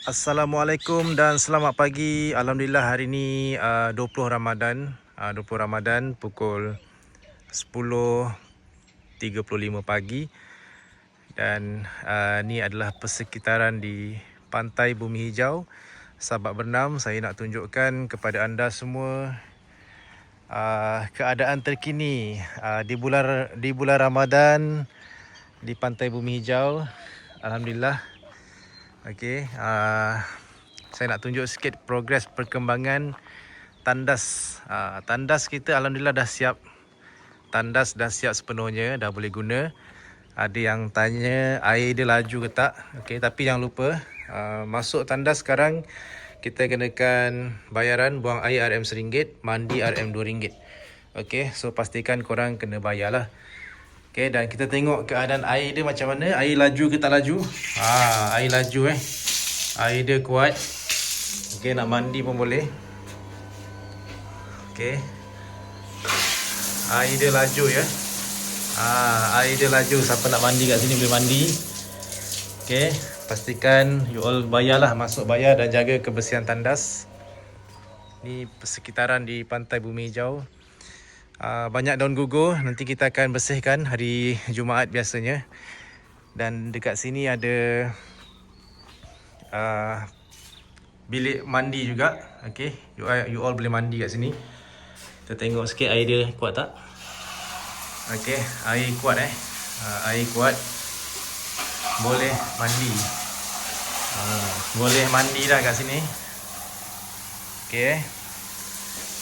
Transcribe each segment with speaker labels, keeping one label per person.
Speaker 1: Assalamualaikum dan selamat pagi. Alhamdulillah hari ni 20 Ramadan. 20 Ramadan pukul 10.35 pagi. Dan ni adalah persekitaran di Pantai Bumi Hijau, Sabak Bernam. Saya nak tunjukkan kepada anda semua keadaan terkini di bulan Ramadan di Pantai Bumi Hijau. Alhamdulillah. Okey, saya nak tunjuk sikit progres perkembangan tandas. Tandas kita alhamdulillah dah siap. Tandas dah siap sepenuhnya, dah boleh guna. Ada yang tanya air dia laju ke tak. Okey, tapi jangan lupa masuk tandas sekarang kita kenakan bayaran, buang air RM RM1, mandi RM RM2. Okey, so pastikan korang kena bayarlah. Okey, dan kita tengok keadaan air dia macam mana. Air laju ke tak laju? Air laju Air dia kuat. Okey, nak mandi pun boleh. Okey. Air dia laju ya. Air dia laju. Siapa nak mandi kat sini boleh mandi. Okey, pastikan you all bayarlah, masuk bayar dan jaga kebersihan tandas. Ni persekitaran di Pantai Bumi Hijau. Banyak daun gugur, nanti kita akan bersihkan hari Jumaat biasanya. Dan dekat sini ada bilik mandi juga. Okey, you all boleh mandi kat sini. Kita tengok sikit air dia kuat tak. Okey, air kuat air kuat. Boleh mandi. Boleh mandi dah kat sini. Okey.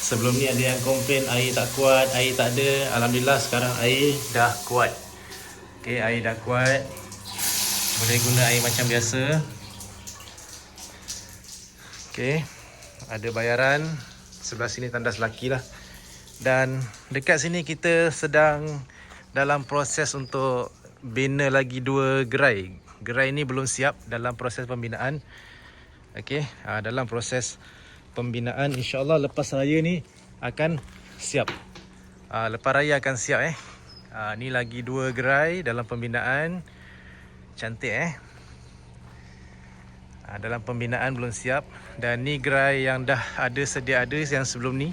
Speaker 1: Sebelum ni ada yang komplain air tak kuat, air tak ada. Alhamdulillah sekarang air dah kuat. Okey, air dah kuat. Boleh guna air macam biasa. Okey, ada bayaran. Sebelah sini tandas lelaki lah. Dan dekat sini kita sedang dalam proses untuk bina lagi 2 gerai. Gerai ni belum siap, dalam proses pembinaan. Okey, dalam proses pembinaan, insya-Allah lepas raya ni akan siap. Lepas raya akan siap ni lagi 2 gerai dalam pembinaan. Cantik dalam pembinaan belum siap. Dan ni gerai yang dah ada, sedia ada yang sebelum ni.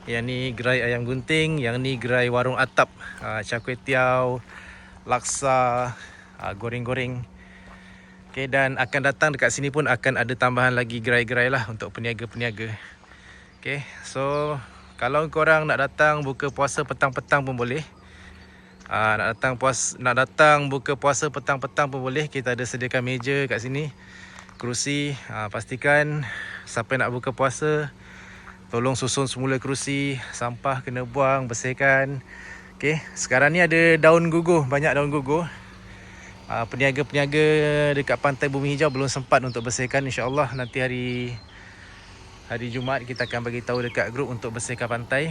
Speaker 1: Yang ni gerai ayam gunting, yang ni gerai warung atap, char kway teow, laksa, goreng-goreng. Okey, dan akan datang dekat sini pun akan ada tambahan lagi gerai-gerai lah untuk peniaga-peniaga. Okey, so kalau korang nak datang buka puasa petang-petang pun boleh. Nak datang buka puasa petang-petang pun boleh. Kita ada sediakan meja kat sini, kerusi. Pastikan siapa nak buka puasa, tolong susun semula kerusi, sampah kena buang, bersihkan. Okey, sekarang ni ada daun gugur, banyak daun gugur. Peniaga-peniaga dekat Pantai Bumi Hijau belum sempat untuk bersihkan. InsyaAllah nanti hari Jumaat kita akan bagi tahu dekat grup untuk bersihkan pantai.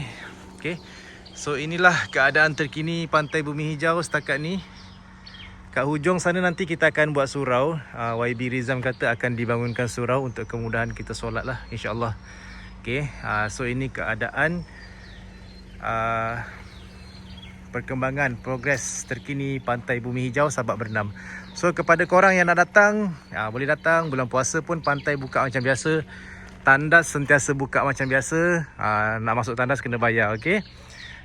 Speaker 1: Okey, so inilah keadaan terkini Pantai Bumi Hijau setakat ni. Kat hujung sana nanti kita akan buat surau. YB Rizam kata akan dibangunkan surau untuk kemudahan kita solat lah, insyaAllah. Okey, so ini keadaan perkembangan progres terkini Pantai Bumi Hijau Sabak Bernam. So kepada korang yang nak datang, boleh datang. Bulan puasa pun pantai buka macam biasa. Tandas sentiasa buka macam biasa. Nak masuk tandas kena bayar. Okey,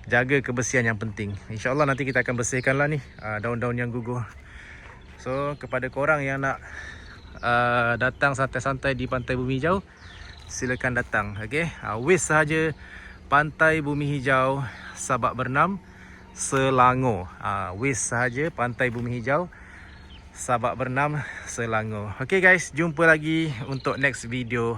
Speaker 1: jaga kebersihan yang penting. InsyaAllah nanti kita akan bersihkan lah ni daun-daun yang gugur. So kepada korang yang nak datang santai-santai di Pantai Bumi Hijau, silakan datang. Okey, wis sahaja Pantai Bumi Hijau Sabak Bernam, Selangor. Wis sahaja Pantai Bumi Hijau Sabak Bernam, Selangor. Okey guys, jumpa lagi untuk next video.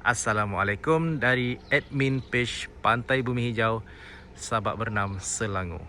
Speaker 1: Assalamualaikum dari admin page Pantai Bumi Hijau Sabak Bernam, Selangor.